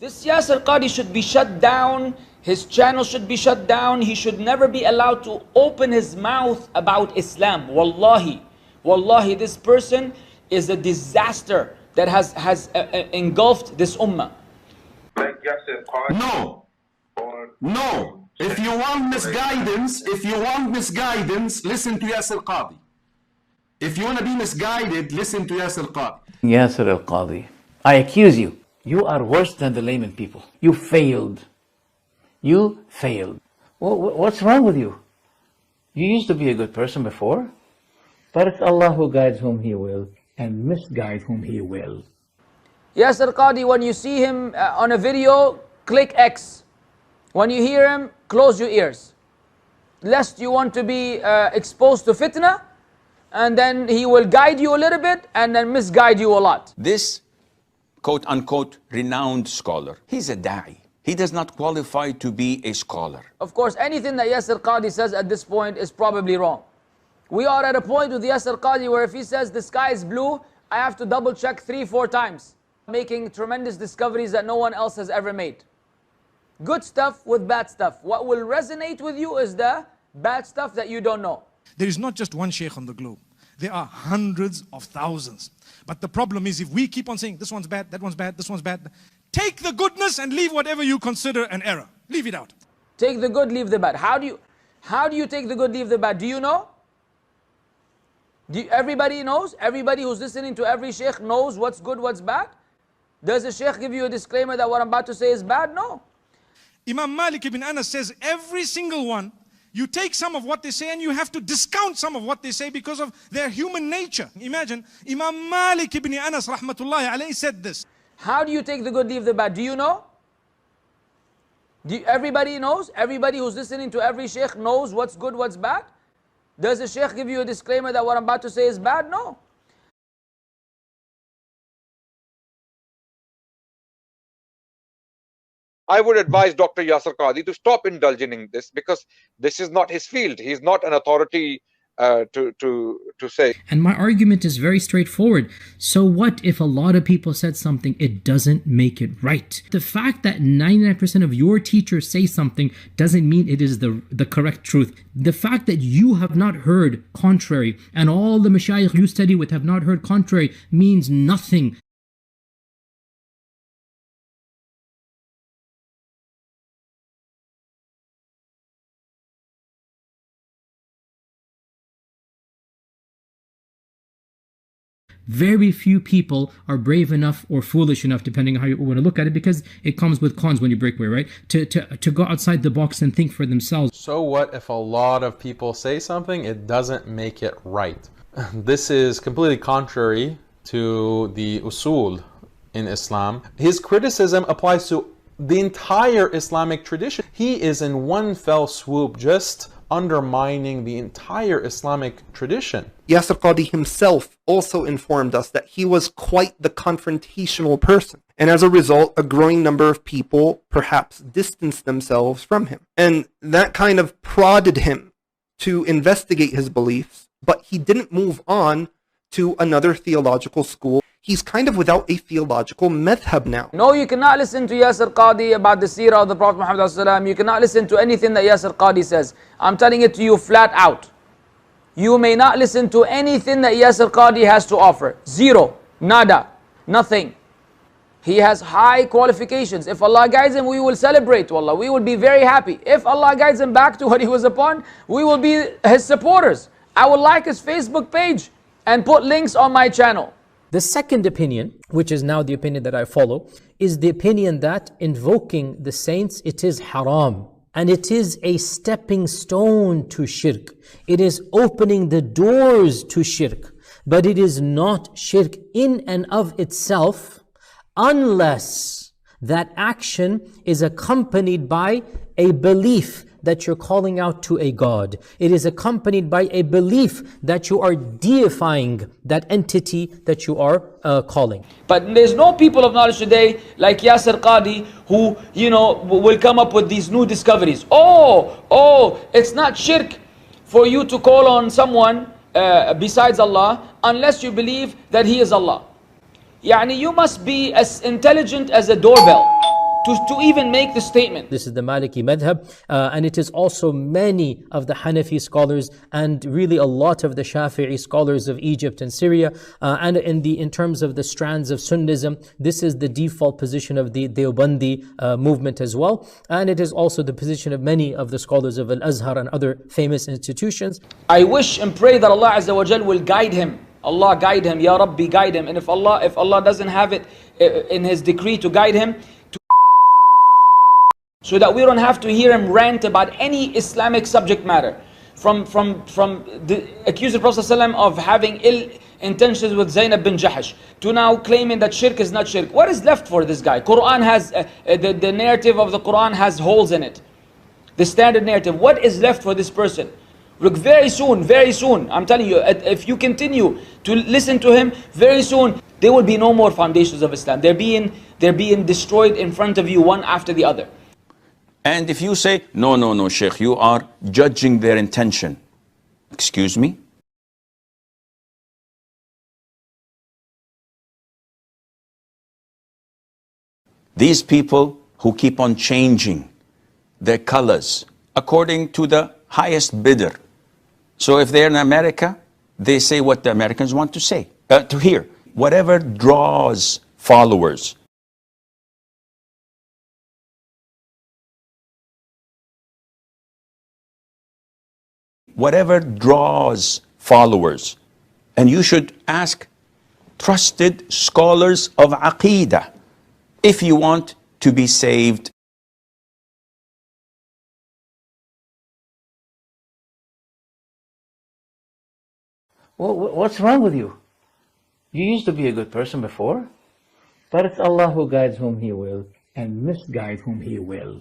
This Yasir Qadhi should be shut down. His channel should be shut down. He should never be allowed to open his mouth about Islam. Wallahi. Wallahi, this person is a disaster that has engulfed this ummah. Like Yasir Qadhi? No. No. If you want misguidance, listen to Yasir Qadhi. If you want to be misguided, listen to Yasir Qadhi. Yasir al-Qadhi, I accuse you. You are worse than the layman people. You failed. You failed. What's wrong with you? You used to be a good person before, but it's Allah who guides whom He will and misguides whom He will. Yasir Qadhi, when you see him on a video, click X. When you hear him, close your ears. Lest you want to be exposed to fitna, and then he will guide you a little bit and then misguide you a lot. This quote-unquote renowned scholar, he's a da'i. He does not qualify to be a scholar. Of course, anything that Yasir Qadhi says at this point is probably wrong. We are at a point with Yasir Qadhi where if he says the sky is blue, I have to double check 3-4 times, making tremendous discoveries that no one else has ever made. Good stuff with bad stuff. What will resonate with you is the bad stuff that you don't know. There is not just one sheikh on the globe. There are hundreds of thousands. But the problem is if we keep on saying this one's bad, that one's bad, this one's bad, take the goodness and leave whatever you consider an error. Leave it out. Take the good, leave the bad. How do you take the good, leave the bad? Do you know? Everybody knows? Everybody who's listening to every sheikh knows what's good, what's bad? Does the sheikh give you a disclaimer that what I'm about to say is bad? No. Imam Malik ibn Anas says every single one, you take some of what they say and you have to discount some of what they say because of their human nature. Imagine, Imam Malik ibn Anas rahmatullahi alayhi said this. How do you take the good, leave the bad? Do you know? Everybody knows? Everybody who's listening to every sheikh knows what's good, what's bad? Does the sheikh give you a disclaimer that what I'm about to say is bad? No. I would advise Dr. Yasir Qadhi to stop indulging in this because this is not his field. He's not an authority to say. And my argument is very straightforward. So what if a lot of people said something, it doesn't make it right? The fact that 99% of your teachers say something doesn't mean it is the correct truth. The fact that you have not heard contrary and all the mashayikh you study with have not heard contrary means nothing. Very few people are brave enough or foolish enough, depending on how you want to look at it, because it comes with cons when you break away, right? To go outside the box and think for themselves. So what if a lot of people say something, it doesn't make it right? This is completely contrary to the usul in Islam. His criticism applies to the entire Islamic tradition. He is in one fell swoop just undermining the entire Islamic tradition. Yasir Qadhi himself also informed us that he was quite the confrontational person. And as a result, a growing number of people perhaps distanced themselves from him. And that kind of prodded him to investigate his beliefs, but he didn't move on to another theological school. He's kind of without a theological madhab now. No, you cannot listen to Yasir Qadhi about the seerah of the Prophet Muhammad. You cannot listen to anything that Yasir Qadhi says. I'm telling it to you flat out. You may not listen to anything that Yasir Qadhi has to offer. Zero. Nada. Nothing. He has high qualifications. If Allah guides him, we will celebrate, wallah. We will be very happy. If Allah guides him back to what he was upon, we will be his supporters. I will like his Facebook page and put links on my channel. The second opinion, which is now the opinion that I follow, is the opinion that invoking the saints, it is haram. And it is a stepping stone to shirk. It is opening the doors to shirk. But it is not shirk in and of itself unless that action is accompanied by a belief that you're calling out to a God. It is accompanied by a belief that you are deifying that entity that you are calling. But there's no people of knowledge today like Yasir Qadhi who, will come up with these new discoveries. Oh, it's not shirk for you to call on someone besides Allah unless you believe that He is Allah. Yani you must be as intelligent as a doorbell. to even make the statement. This is the Maliki madhab, and it is also many of the Hanafi scholars and really a lot of the Shafi'i scholars of Egypt and Syria, and in terms of the strands of Sunnism, this is the default position of the Deobandi movement as well, and it is also the position of many of the scholars of Al-Azhar and other famous institutions. I wish and pray that Allah Azza wa Jal will guide him. Allah guide him, Ya Rabbi guide him. And if Allah doesn't have it in His decree to guide him, so that we don't have to hear him rant about any Islamic subject matter, from accusing the Prophet ﷺ of having ill intentions with Zainab bin Jahash, to now claiming that shirk is not shirk. What is left for this guy? Quran has the narrative of the Quran has holes in it. The standard narrative. What is left for this person? Look, very soon, I'm telling you, if you continue to listen to him, very soon there will be no more foundations of Islam. They're being destroyed in front of you, one after the other. And if you say, no, Sheikh, you are judging their intention. Excuse me? These people who keep on changing their colors according to the highest bidder. So if they're in America, they say what the Americans want to say, to hear. Whatever draws followers. Whatever draws followers. And you should ask trusted scholars of Aqeedah if you want to be saved. Well, what's wrong with you? You used to be a good person before, but it's Allah who guides whom He will and misguides whom He will.